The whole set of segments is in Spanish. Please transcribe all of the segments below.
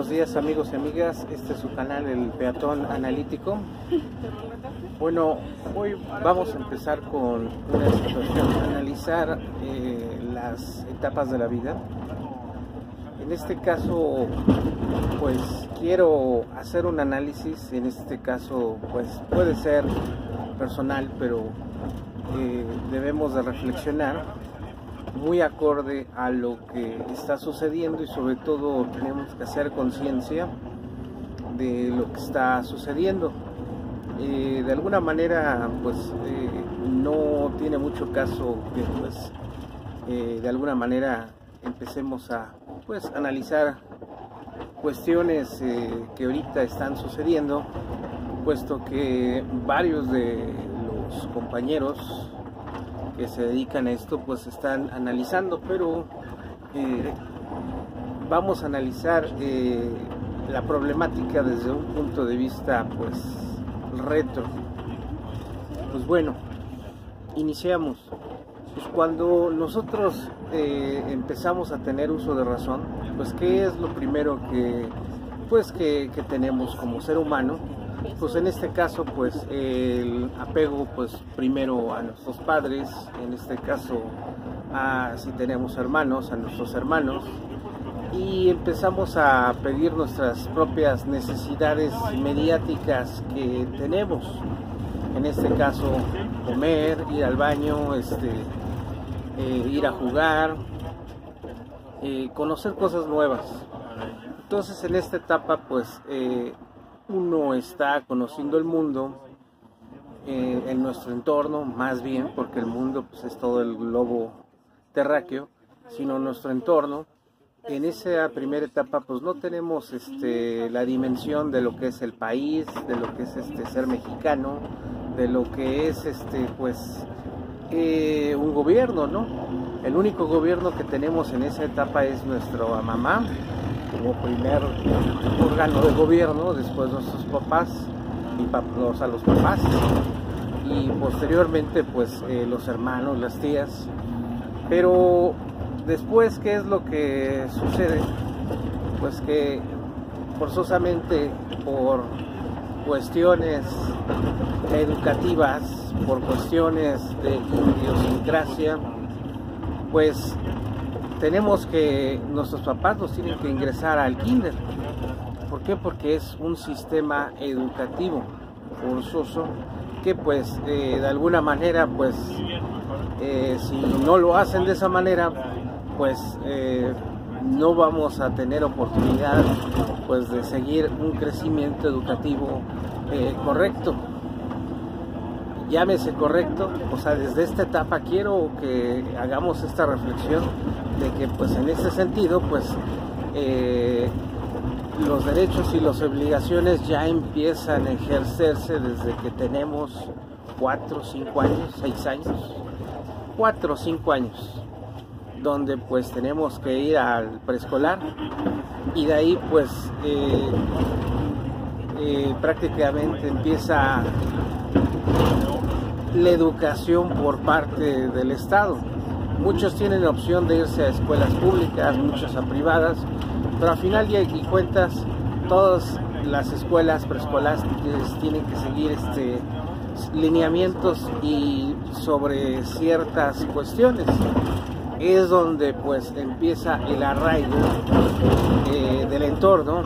buenos días amigos y amigas, este es su canal El Peatón Analítico. Bueno, hoy vamos a empezar con una situación, analizar las etapas de la vida. En este caso, pues quiero hacer un análisis, en este caso pues puede ser personal, pero debemos de reflexionar muy acorde a lo que está sucediendo y sobre todo tenemos que hacer conciencia de lo que está sucediendo. De alguna manera pues no tiene mucho caso que pues de alguna manera empecemos a pues analizar cuestiones que ahorita están sucediendo, puesto que varios de los compañeros que se dedican a esto pues están analizando, pero vamos a analizar la problemática desde un punto de vista pues retro. Pues bueno, iniciamos. Pues cuando nosotros empezamos a tener uso de razón, pues ¿qué es lo primero que tenemos como ser humano? Pues en este caso pues el apego pues primero a nuestros padres, en este caso si tenemos hermanos, a nuestros hermanos, y empezamos a pedir nuestras propias necesidades mediáticas que tenemos, en este caso comer, ir al baño, ir a jugar, conocer cosas nuevas. Entonces en esta etapa pues uno está conociendo el mundo en nuestro entorno, más bien, porque el mundo pues, es todo el globo terráqueo, sino nuestro entorno. En esa primera etapa pues no tenemos la dimensión de lo que es el país, de lo que es ser mexicano, de lo que es un gobierno, ¿no? El único gobierno que tenemos en esa etapa es nuestra mamá, como primer órgano de gobierno, después nuestros papás a los papás, y posteriormente pues los hermanos, las tías. Pero después, ¿qué es lo que sucede? Pues que forzosamente por cuestiones educativas, por cuestiones de idiosincrasia, pues tenemos que, nuestros papás nos tienen que ingresar al kinder. ¿Por qué? Porque es un sistema educativo forzoso que pues de alguna manera pues si no lo hacen de esa manera pues no vamos a tener oportunidad pues de seguir un crecimiento educativo correcto. Llámese correcto, o sea, desde esta etapa quiero que hagamos esta reflexión de que pues en este sentido pues los derechos y las obligaciones ya empiezan a ejercerse desde que tenemos 4, 5 años, 6 años, 4 o 5 años, donde pues tenemos que ir al preescolar y de ahí pues prácticamente empieza la educación por parte del Estado. Muchos tienen la opción de irse a escuelas públicas, muchos a privadas, pero al final y cuentas todas las escuelas preescolares tienen que seguir lineamientos y sobre ciertas cuestiones. Es donde pues empieza el arraigo del entorno.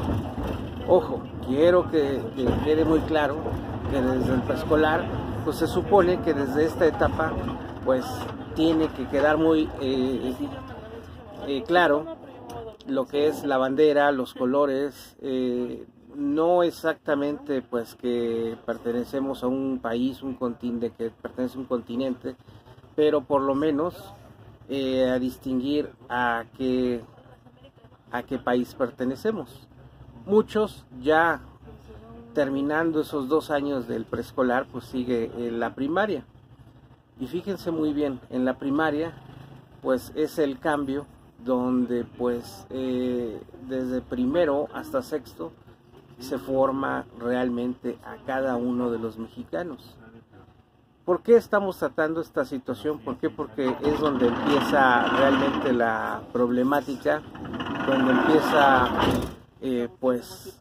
Ojo, quiero que quede muy claro que desde el preescolar pues se supone que desde esta etapa pues tiene que quedar muy claro lo que es la bandera, los colores, no exactamente pues que pertenecemos a un país, un continente, que pertenece a un continente, pero por lo menos a distinguir a qué país pertenecemos. Muchos ya terminando esos 2 años del preescolar pues sigue la primaria, y fíjense muy bien, en la primaria pues es el cambio donde pues desde primero hasta sexto se forma realmente a cada uno de los mexicanos. ¿Por qué estamos tratando esta situación? ¿Por qué? Porque es donde empieza realmente la problemática, donde empieza pues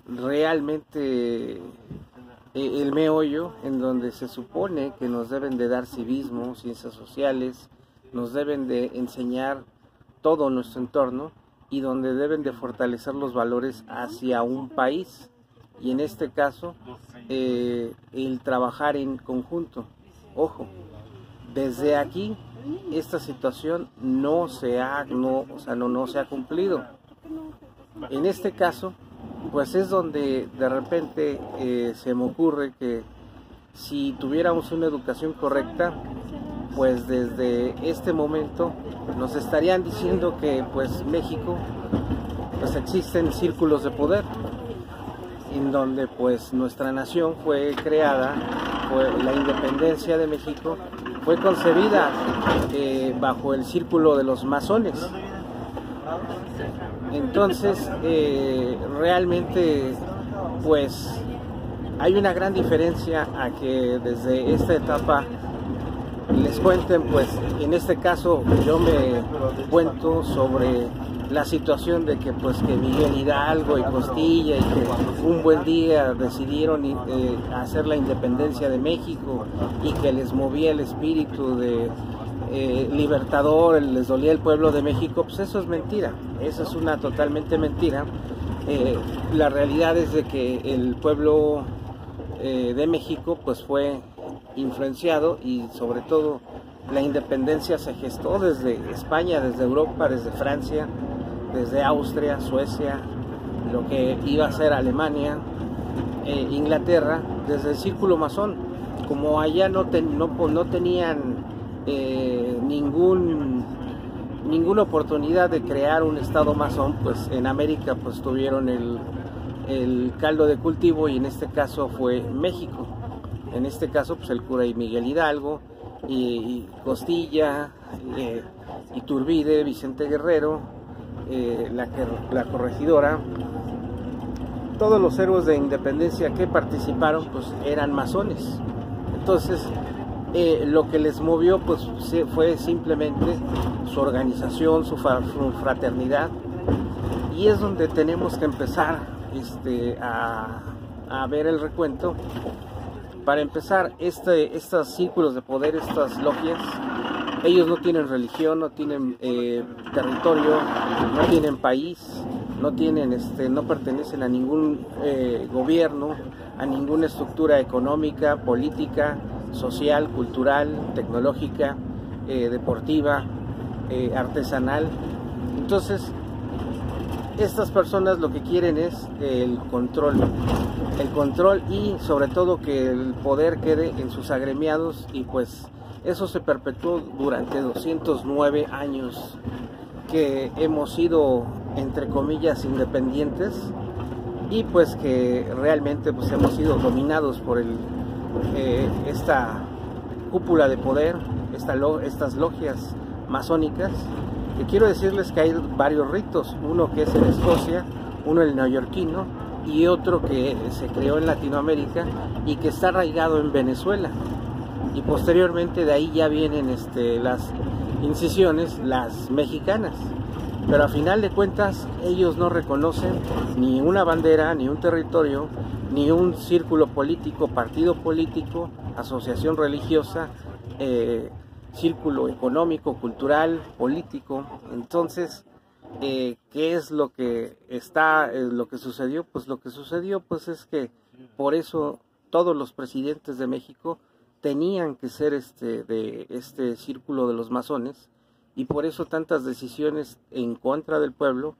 realmente el meollo en donde se supone que nos deben de dar civismo, ciencias sociales, nos deben de enseñar todo nuestro entorno y donde deben de fortalecer los valores hacia un país, y en este caso el trabajar en conjunto. Ojo, desde aquí esta situación no se ha cumplido. En este caso pues es donde de repente se me ocurre que si tuviéramos una educación correcta, pues desde este momento nos estarían diciendo que pues México, pues existen círculos de poder, en donde pues nuestra nación fue creada, la independencia de México fue concebida bajo el círculo de los masones. Entonces realmente pues hay una gran diferencia a que desde esta etapa les cuenten, pues en este caso yo me cuento sobre la situación de que pues que Miguel Hidalgo y Costilla y que un buen día decidieron hacer la independencia de México y que les movía el espíritu de libertador, les dolía el pueblo de México. Pues eso es mentira, eso es una totalmente mentira. La realidad es de que el pueblo de México pues fue influenciado, y sobre todo la independencia se gestó desde España, desde Europa, desde Francia, desde Austria, Suecia, lo que iba a ser Alemania, Inglaterra, desde el círculo masón. Como allá no tenían ninguna oportunidad de crear un estado masón, pues en América pues tuvieron el caldo de cultivo, y en este caso fue México. En este caso pues el cura y Miguel Hidalgo y Costilla, Iturbide, Vicente Guerrero, la corregidora, todos los héroes de independencia que participaron pues eran masones. Entonces lo que les movió pues fue simplemente su organización, su fraternidad, y es donde tenemos que empezar a ver el recuento. Para empezar, estos círculos de poder, estas logias, ellos no tienen religión, no tienen territorio, no tienen país, no pertenecen a ningún gobierno, a ninguna estructura económica, política, social, cultural, tecnológica, deportiva, artesanal. Entonces, estas personas lo que quieren es el control y sobre todo que el poder quede en sus agremiados, y pues eso se perpetuó durante 209 años que hemos sido, entre comillas, independientes, y pues que realmente pues hemos sido dominados por esta cúpula de poder, estas logias masónicas. Y quiero decirles que hay varios ritos, uno que es en Escocia, uno el neoyorquino y otro que se creó en Latinoamérica y que está arraigado en Venezuela, y posteriormente de ahí ya vienen las incisiones, las mexicanas, pero a final de cuentas ellos no reconocen ni una bandera, ni un territorio, ni un círculo político, partido político, asociación religiosa, círculo económico, cultural, político. Entonces, ¿qué es lo que sucedió? Pues lo que sucedió pues es que por eso todos los presidentes de México tenían que ser de este círculo de los masones, y por eso tantas decisiones en contra del pueblo.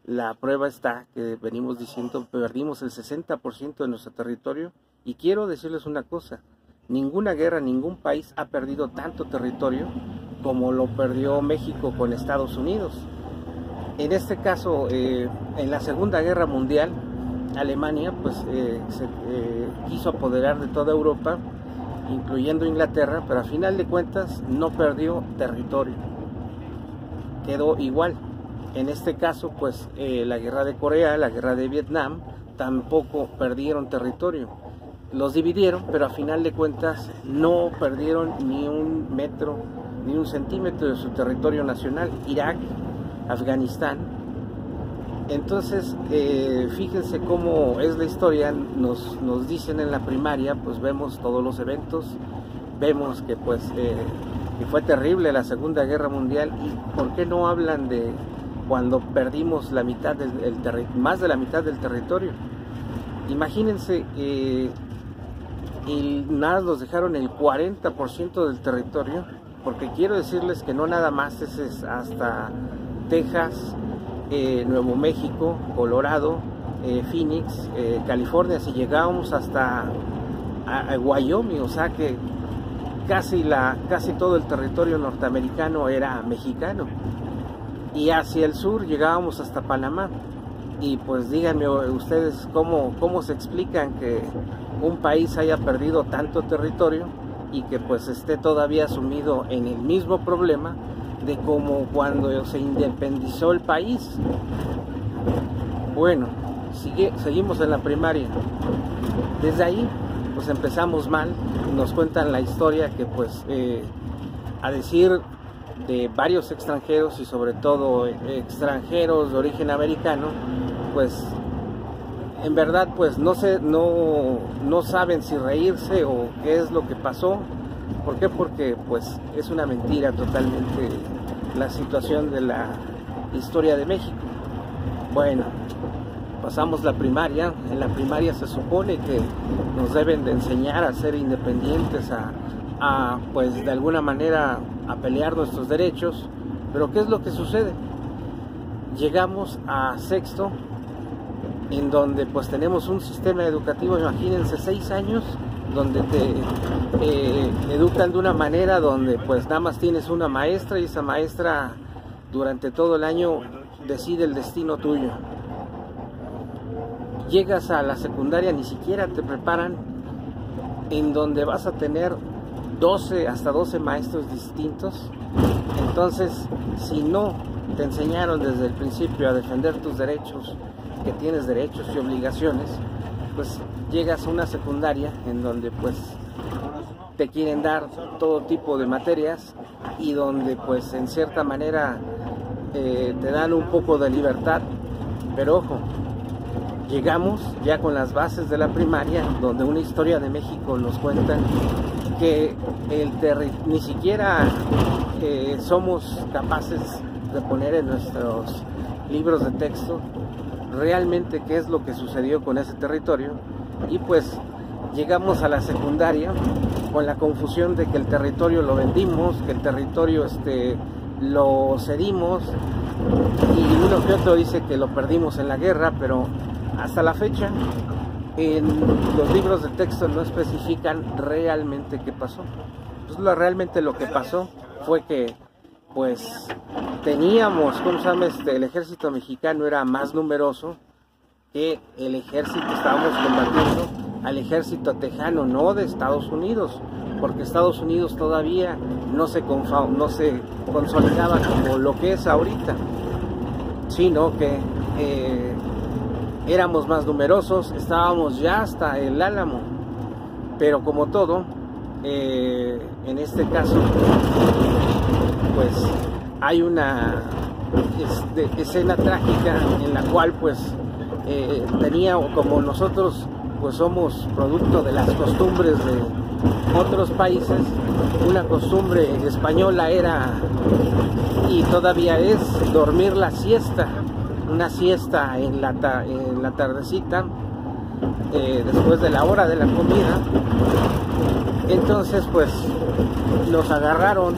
La prueba está que venimos diciendo, perdimos el 60% de nuestro territorio, y quiero decirles una cosa: ninguna guerra, ningún país ha perdido tanto territorio como lo perdió México con Estados Unidos. En este caso, en la Segunda Guerra Mundial, Alemania pues se quiso apoderar de toda Europa, incluyendo Inglaterra, pero a final de cuentas no perdió territorio, quedó igual. En este caso pues la guerra de Corea, la guerra de Vietnam, tampoco perdieron territorio. Los dividieron, pero a final de cuentas no perdieron ni un metro, ni un centímetro de su territorio nacional. Irak, Afganistán, Entonces, fíjense cómo es la historia. Nos dicen en la primaria, pues vemos todos los eventos, vemos que pues que fue terrible la Segunda Guerra Mundial. ¿Y por qué no hablan de cuando perdimos la mitad más de la mitad del territorio? Imagínense, nada, nos dejaron el 40% del territorio, porque quiero decirles que no nada más es hasta Texas, Nuevo México, Colorado, Phoenix, California, si llegábamos hasta a Wyoming, o sea que casi todo el territorio norteamericano era mexicano, y hacia el sur llegábamos hasta Panamá. Y pues díganme ustedes cómo se explican que un país haya perdido tanto territorio y que pues esté todavía sumido en el mismo problema de como cuando se independizó el país. Bueno, seguimos en la primaria. Desde ahí pues empezamos mal. Nos cuentan la historia que pues a decir de varios extranjeros y sobre todo extranjeros de origen americano, pues en verdad pues no saben si reírse o qué es lo que pasó. ¿Por qué? Porque pues es una mentira totalmente la situación de la historia de México. Bueno, pasamos la primaria. En la primaria se supone que nos deben de enseñar a ser independientes, a pues de alguna manera a pelear nuestros derechos. Pero ¿qué es lo que sucede? Llegamos a sexto, en donde pues tenemos un sistema educativo, imagínense, 6 años donde te educan de una manera donde pues nada más tienes una maestra, y esa maestra durante todo el año decide el destino tuyo. Llegas a la secundaria, ni siquiera te preparan, en donde vas a tener hasta 12 maestros distintos. Entonces, si no te enseñaron desde el principio a defender tus derechos, que tienes derechos y obligaciones, pues llegas a una secundaria en donde pues te quieren dar todo tipo de materias y donde pues en cierta manera te dan un poco de libertad. Pero ojo, llegamos ya con las bases de la primaria, donde una historia de México nos cuenta que ni siquiera somos capaces de poner en nuestros libros de texto realmente qué es lo que sucedió con ese territorio. Y pues llegamos a la secundaria con la confusión de que el territorio lo vendimos, que el territorio lo cedimos, y uno que otro dice que lo perdimos en la guerra, pero hasta la fecha en los libros de texto no especifican realmente qué pasó. Pues realmente lo que pasó fue que pues teníamos, el ejército mexicano era más numeroso que el ejército, estábamos combatiendo al ejército tejano, no de Estados Unidos, porque Estados Unidos todavía no se consolidaba como lo que es ahorita, sino que éramos más numerosos, estábamos ya hasta el Álamo. Pero como todo, en este caso pues hay una escena trágica en la cual pues como nosotros pues somos producto de las costumbres de otros países, una costumbre española era, y todavía es, dormir la siesta, una siesta en la tardecita, después de la hora de la comida. Entonces pues nos agarraron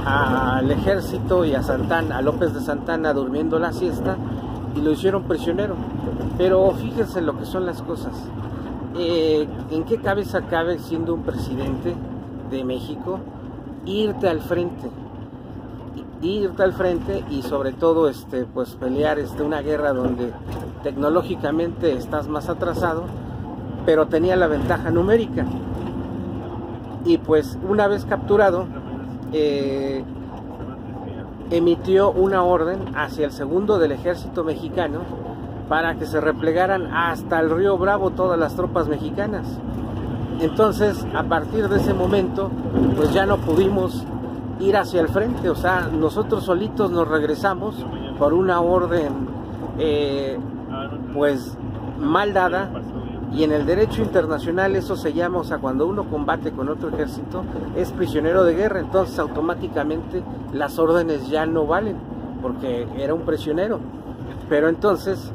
al ejército y a López de Santana durmiendo la siesta y lo hicieron prisionero. Pero fíjense lo que son las cosas. ¿En qué cabeza cabe, siendo un presidente de México, irte al frente y sobre todo pues pelear una guerra donde tecnológicamente estás más atrasado, pero tenía la ventaja numérica? Y pues una vez capturado, emitió una orden hacia el segundo del ejército mexicano para que se replegaran hasta el río Bravo todas las tropas mexicanas. Entonces, a partir de ese momento, pues ya no pudimos ir hacia el frente, o sea, nosotros solitos nos regresamos por una orden pues mal dada, y en el derecho internacional eso se llama, o sea, cuando uno combate con otro ejército es prisionero de guerra, entonces automáticamente las órdenes ya no valen porque era un prisionero. Pero entonces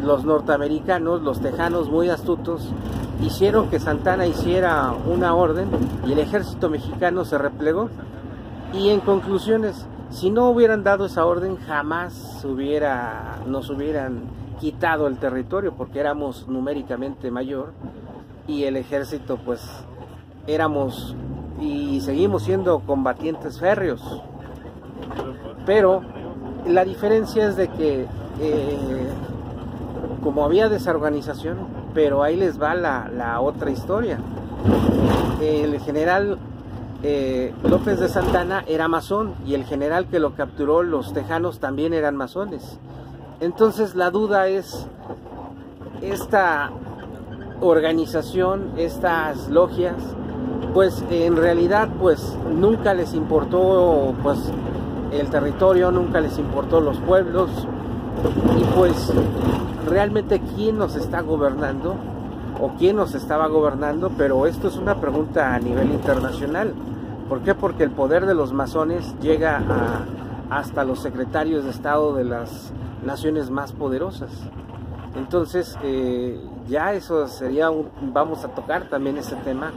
los norteamericanos, los tejanos muy astutos, hicieron que Santana hiciera una orden y el ejército mexicano se replegó. Y en conclusiones, si no hubieran dado esa orden, jamás nos hubieran quitado el territorio, porque éramos numéricamente mayor y el ejército pues éramos y seguimos siendo combatientes férreos. Pero la diferencia es de que como había desorganización, pero ahí les va la otra historia. El general López de Santana era masón y el general que lo capturó, los tejanos, también eran masones. Entonces la duda es, esta organización, estas logias, pues en realidad pues nunca les importó pues el territorio, nunca les importó los pueblos, y pues realmente quién nos está gobernando o quién nos estaba gobernando. Pero esto es una pregunta a nivel internacional. ¿Por qué? Porque el poder de los masones llega hasta los secretarios de Estado de las naciones más poderosas. Entonces ya eso sería vamos a tocar también ese tema.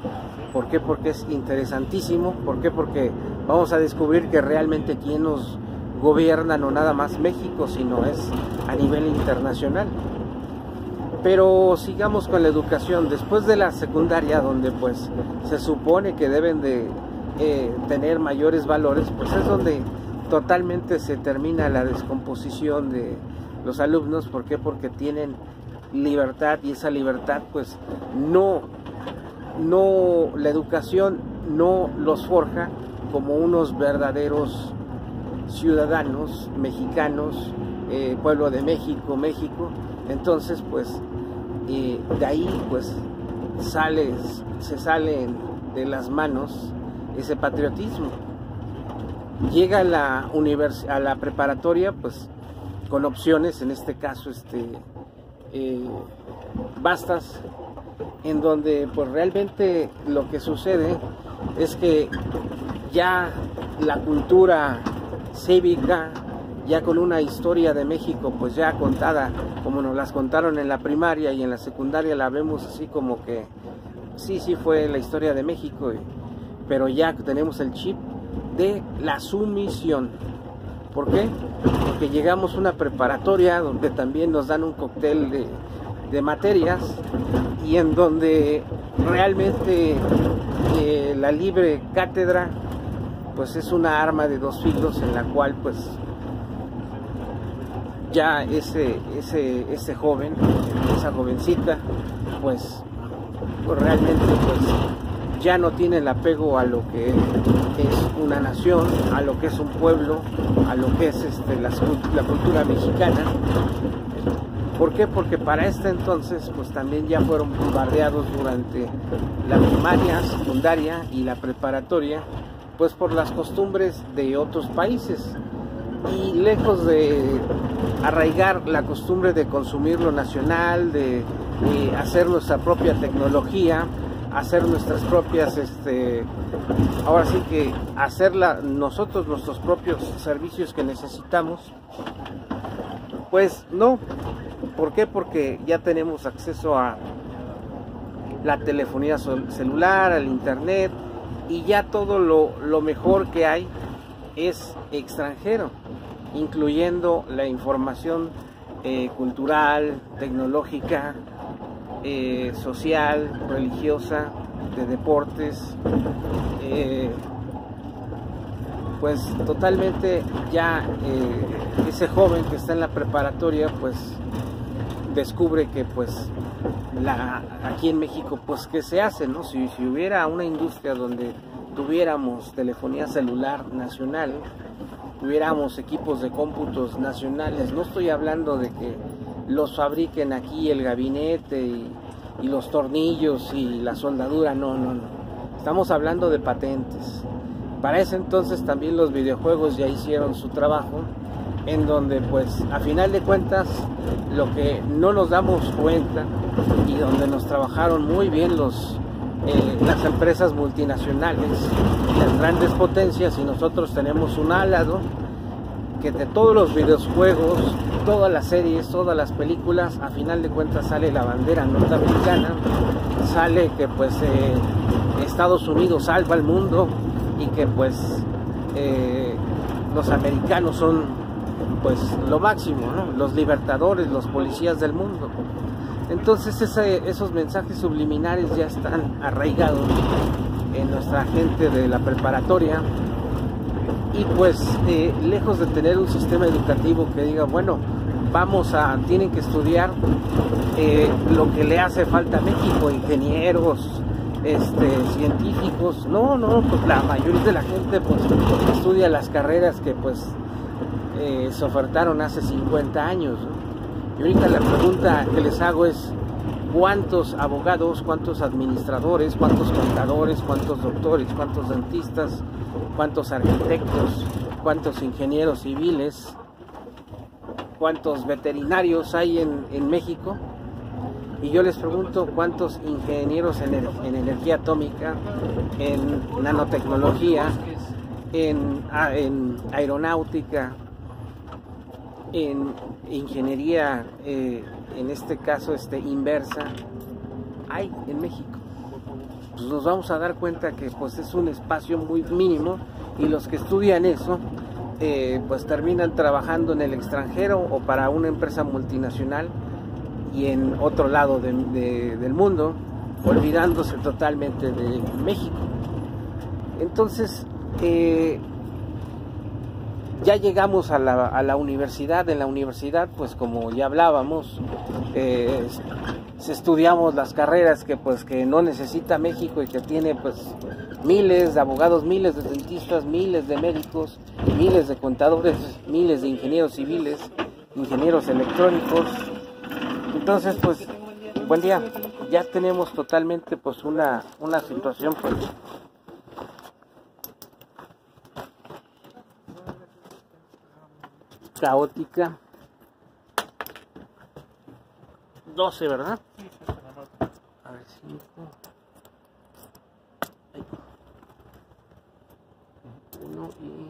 ¿Por qué? Porque es interesantísimo. ¿Por qué? Porque vamos a descubrir que realmente quién nos gobierna no nada más México, sino es a nivel internacional. Pero sigamos con la educación. Después de la secundaria, donde pues se supone que deben de tener mayores valores, pues es donde totalmente se termina la descomposición de los alumnos. ¿Por qué? Porque tienen libertad, y esa libertad pues la educación no los forja como unos verdaderos ciudadanos mexicanos, pueblo de México. Entonces pues de ahí pues se sale de las manos ese patriotismo. Llega a la preparatoria pues con opciones, en este caso bastas, en donde pues realmente lo que sucede es que ya la cultura cívica, ya con una historia de México pues ya contada como nos las contaron en la primaria, y en la secundaria la vemos así como que sí fue la historia de México, pero ya tenemos el chip de la sumisión. ¿Por qué? Porque llegamos a una preparatoria donde también nos dan un cóctel de materias, y en donde realmente la libre cátedra pues es una arma de dos filos, en la cual pues ya ese joven, esa jovencita pues realmente pues ya no tiene el apego a lo que es una nación, a lo que es un pueblo, a lo que es la cultura mexicana. ¿Por qué? Porque para este entonces pues también ya fueron bombardeados durante la primaria, secundaria y la preparatoria pues por las costumbres de otros países, y lejos de arraigar la costumbre de consumir lo nacional, de hacer nuestra propia tecnología, hacer nuestras propias, ahora sí que hacerla nosotros, nuestros propios servicios que necesitamos, pues no. ¿Por qué? Porque ya tenemos acceso a la telefonía celular, al internet, y ya todo lo mejor que hay es extranjero, incluyendo la información cultural, tecnológica, social, religiosa, de deportes, pues totalmente ya ese joven que está en la preparatoria pues descubre que pues aquí en México pues qué se hace, ¿no? Si hubiera una industria donde tuviéramos telefonía celular nacional, tuviéramos equipos de cómputos nacionales, no estoy hablando de que los fabriquen aquí el gabinete y los tornillos y la soldadura, no, estamos hablando de patentes. Para ese entonces también los videojuegos ya hicieron su trabajo, en donde pues a final de cuentas lo que no nos damos cuenta y donde nos trabajaron muy bien las empresas multinacionales, las grandes potencias, y nosotros tenemos un alado que de todos los videojuegos, todas las series, todas las películas, a final de cuentas sale la bandera norteamericana, sale que pues Estados Unidos salva al mundo y que pues los americanos son pues lo máximo, ¿no? Los libertadores, los policías del mundo. Entonces esos mensajes subliminares ya están arraigados en nuestra gente de la preparatoria, y pues lejos de tener un sistema educativo que diga, bueno, tienen que estudiar lo que le hace falta a México, ingenieros, científicos. No, pues la mayoría de la gente pues estudia las carreras que pues se ofertaron hace 50 años, ¿no? Y ahorita la pregunta que les hago es: ¿cuántos abogados, cuántos administradores, cuántos contadores, cuántos doctores, cuántos dentistas, cuántos arquitectos, cuántos ingenieros civiles, cuántos veterinarios hay en México? Y yo les pregunto, ¿cuántos ingenieros en energía atómica, en nanotecnología, en aeronáutica, en ingeniería, en este caso inversa, hay en México? Pues nos vamos a dar cuenta que pues es un espacio muy mínimo, y los que estudian eso pues terminan trabajando en el extranjero o para una empresa multinacional y en otro lado del mundo, olvidándose totalmente de México. Entonces ya llegamos a la universidad. En la universidad, pues como ya hablábamos, estudiamos las carreras que no necesita México y que tiene pues miles de abogados, miles de dentistas, miles de médicos, miles de contadores, miles de ingenieros civiles, ingenieros electrónicos. Entonces pues, buen día, ya tenemos totalmente pues una situación pues caótica. 12, ¿verdad? A ver, 5. Uno y...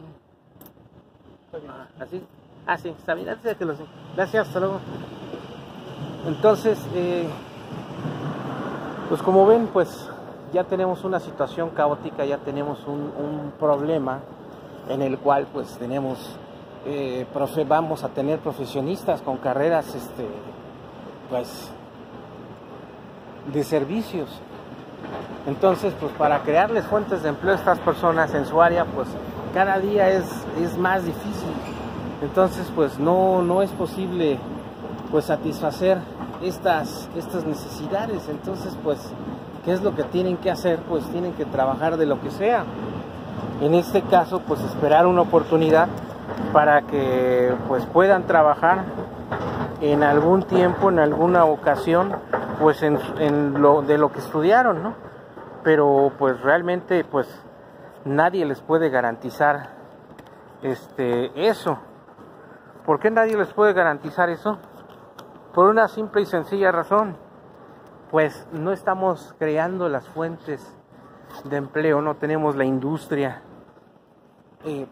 ¿así? Ah, sí, está bien, antes de que lo sé. Gracias, hasta luego. Entonces, pues como ven, pues ya tenemos una situación caótica, ya tenemos un problema en el cual pues tenemos... vamos a tener profesionistas con carreras pues de servicios. Entonces pues para crearles fuentes de empleo a estas personas en su área, pues cada día es más difícil. Entonces pues no es posible pues satisfacer estas necesidades. Entonces pues ¿qué es lo que tienen que hacer? Pues tienen que trabajar de lo que sea. En este caso pues esperar una oportunidad para que pues puedan trabajar en algún tiempo, en alguna ocasión, pues en lo que estudiaron, ¿no? Pero pues realmente pues nadie les puede garantizar eso. ¿Por qué nadie les puede garantizar eso? Por una simple y sencilla razón: pues no estamos creando las fuentes de empleo, no tenemos la industria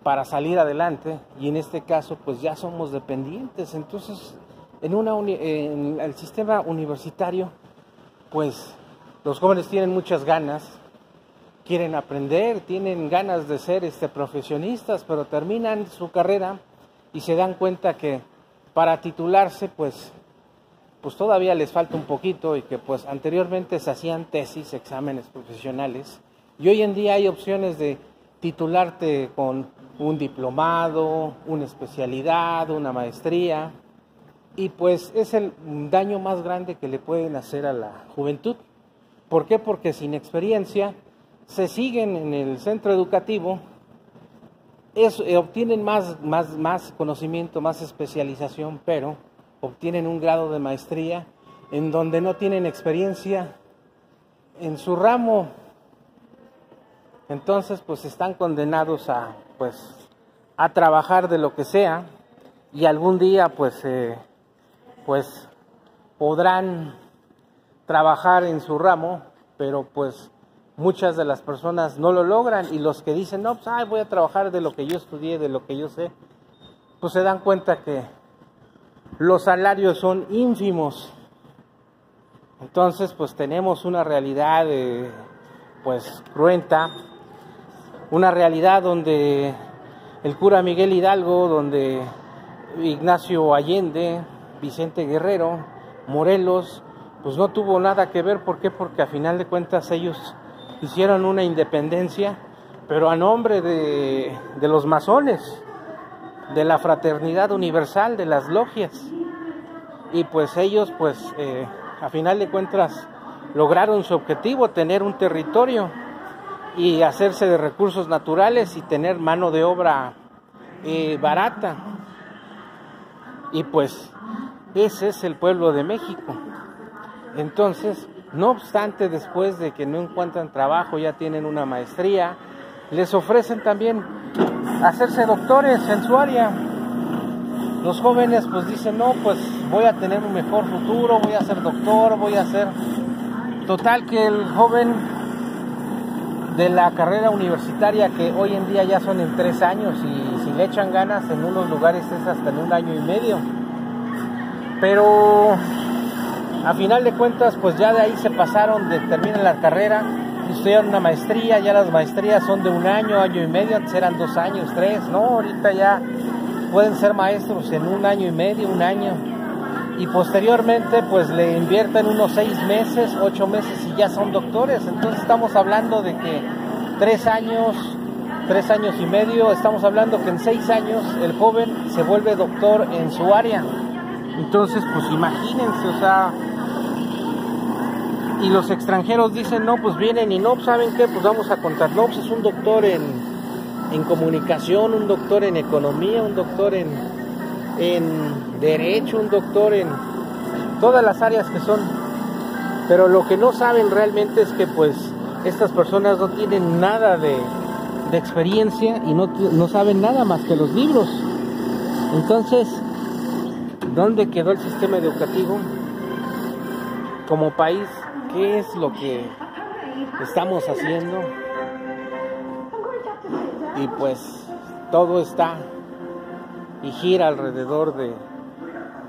para salir adelante, y en este caso pues ya somos dependientes. Entonces en el sistema universitario pues los jóvenes tienen muchas ganas, quieren aprender, tienen ganas de ser profesionistas, pero terminan su carrera y se dan cuenta que para titularse pues todavía les falta un poquito, y que pues anteriormente se hacían tesis, exámenes profesionales, y hoy en día hay opciones de titularte con un diplomado, una especialidad, una maestría, y pues es el daño más grande que le pueden hacer a la juventud. ¿Por qué? Porque sin experiencia se siguen en el centro educativo, obtienen más conocimiento, más especialización, pero obtienen un grado de maestría en donde no tienen experiencia en su ramo. Entonces pues están condenados a trabajar de lo que sea, y algún día pues podrán trabajar en su ramo, pero pues muchas de las personas no lo logran, y los que dicen, no, pues voy a trabajar de lo que yo estudié, de lo que yo sé, pues se dan cuenta que los salarios son ínfimos. Entonces pues tenemos una realidad pues cruenta, una realidad donde el cura Miguel Hidalgo, donde Ignacio Allende, Vicente Guerrero, Morelos, pues no tuvo nada que ver. ¿Por qué? Porque a final de cuentas ellos hicieron una independencia, pero a nombre de los masones, de la fraternidad universal, de las logias, y pues ellos pues a final de cuentas lograron su objetivo, tener un territorio y hacerse de recursos naturales y tener mano de obra barata, y pues ese es el pueblo de México. Entonces, no obstante, después de que no encuentran trabajo, ya tienen una maestría, les ofrecen también hacerse doctores en su área. Los jóvenes pues dicen, no, pues voy a tener un mejor futuro, voy a ser doctor, voy a ser... Total que el joven de la carrera universitaria, que hoy en día ya son en 3 años, y si le echan ganas, en unos lugares es hasta en 1 año y medio. Pero a final de cuentas, pues ya de ahí se pasaron, terminan la carrera, estudiaron una maestría. Ya las maestrías son de 1 año, año y medio, antes eran 2 años, 3, no, ahorita ya pueden ser maestros en 1 año y medio, 1 año, y posteriormente pues le invierten unos 6 meses, 8 meses y ya son doctores. Entonces estamos hablando de que 3 años y medio, estamos hablando que en 6 años el joven se vuelve doctor en su área. Entonces pues imagínense, o sea, y los extranjeros dicen, no, pues vienen y no, pues ¿saben qué? Pues vamos a contar, no, pues es un doctor en comunicación, un doctor en economía, un doctor en derecho, un doctor en todas las áreas que son. Pero lo que no saben realmente es que pues estas personas no tienen nada de experiencia y no saben nada más que los libros. Entonces, ¿dónde quedó el sistema educativo? Como país, ¿qué es lo que estamos haciendo? Y pues todo está y gira alrededor de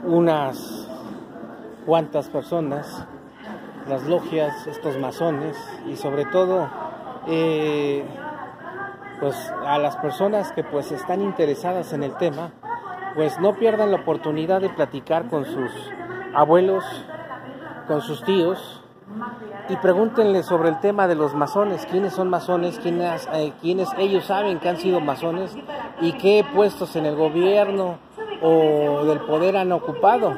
unas cuantas personas, las logias, estos masones, y sobre todo pues a las personas que pues están interesadas en el tema, pues no pierdan la oportunidad de platicar con sus abuelos, con sus tíos, y pregúntenle sobre el tema de los masones, quiénes son masones, quiénes ellos saben que han sido masones y qué puestos en el gobierno o del poder han ocupado,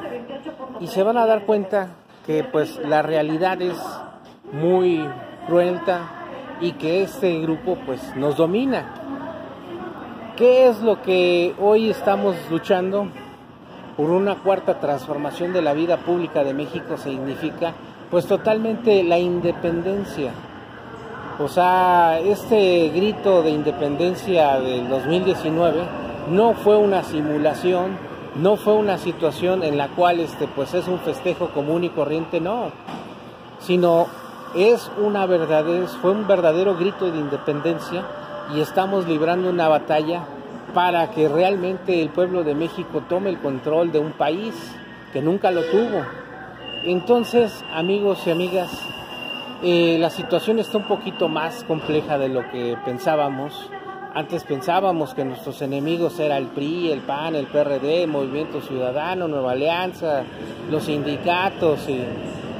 y se van a dar cuenta que pues la realidad es muy cruenta y que este grupo pues nos domina. ¿Qué es lo que hoy estamos luchando? Por una cuarta transformación de la vida pública de México significa pues totalmente la independencia. O sea, este grito de independencia del 2019 no fue una simulación, no fue una situación en la cual pues es un festejo común y corriente, no, sino fue un verdadero grito de independencia, y estamos librando una batalla para que realmente el pueblo de México tome el control de un país que nunca lo tuvo. Entonces, amigos y amigas, la situación está un poquito más compleja de lo que pensábamos. Antes pensábamos que nuestros enemigos eran el PRI, el PAN, el PRD, Movimiento Ciudadano, Nueva Alianza, los sindicatos y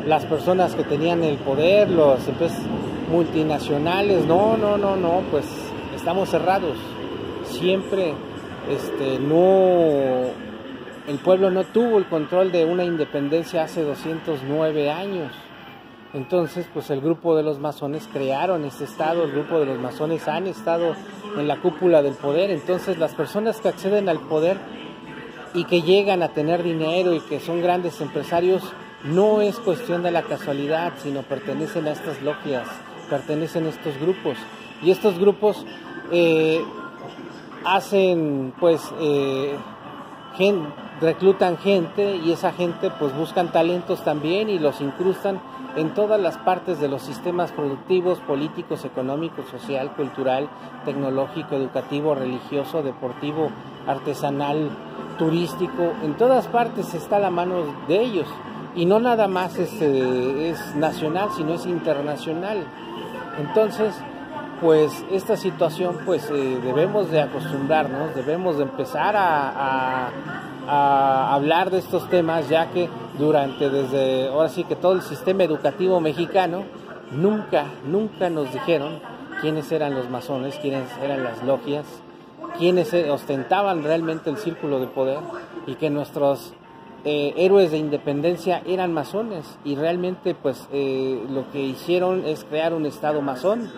las personas que tenían el poder, los multinacionales. No, pues estamos cerrados. Siempre el pueblo no tuvo el control de una independencia hace 209 años. Entonces, pues el grupo de los masones crearon este estado, el grupo de los masones han estado en la cúpula del poder. Entonces, las personas que acceden al poder y que llegan a tener dinero y que son grandes empresarios, no es cuestión de la casualidad, sino pertenecen a estas logias, pertenecen a estos grupos. Y estos grupos hacen, pues, reclutan gente y esa gente pues buscan talentos también y los incrustan en todas las partes de los sistemas productivos, políticos, económicos, social, cultural, tecnológico, educativo, religioso, deportivo, artesanal, turístico. En todas partes está la mano de ellos y no nada más es nacional, sino es internacional. Entonces, pues esta situación pues debemos de acostumbrarnos, debemos de empezar a hablar de estos temas, ya que desde ahora sí que todo el sistema educativo mexicano nunca nos dijeron quiénes eran los masones, quiénes eran las logias, quiénes ostentaban realmente el círculo de poder y que nuestros héroes de independencia eran masones y realmente pues lo que hicieron es crear un estado masón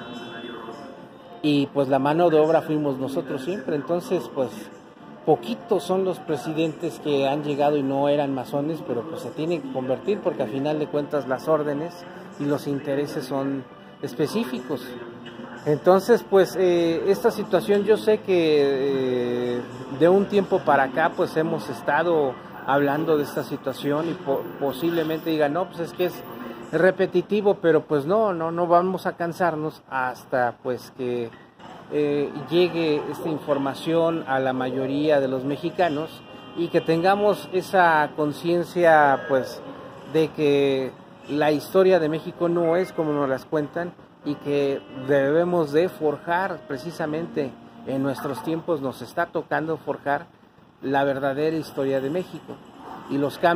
y pues la mano de obra fuimos nosotros siempre. Entonces pues poquitos son los presidentes que han llegado y no eran masones, pero pues se tienen que convertir porque al final de cuentas las órdenes y los intereses son específicos. Entonces pues esta situación yo sé que de un tiempo para acá pues hemos estado hablando de esta situación y posiblemente digan no, pues es que es repetitivo, pero pues no vamos a cansarnos hasta pues que llegue esta información a la mayoría de los mexicanos y que tengamos esa conciencia pues de que la historia de México no es como nos las cuentan y que debemos de forjar precisamente en nuestros tiempos nos está tocando forjar la verdadera historia de México y los cambios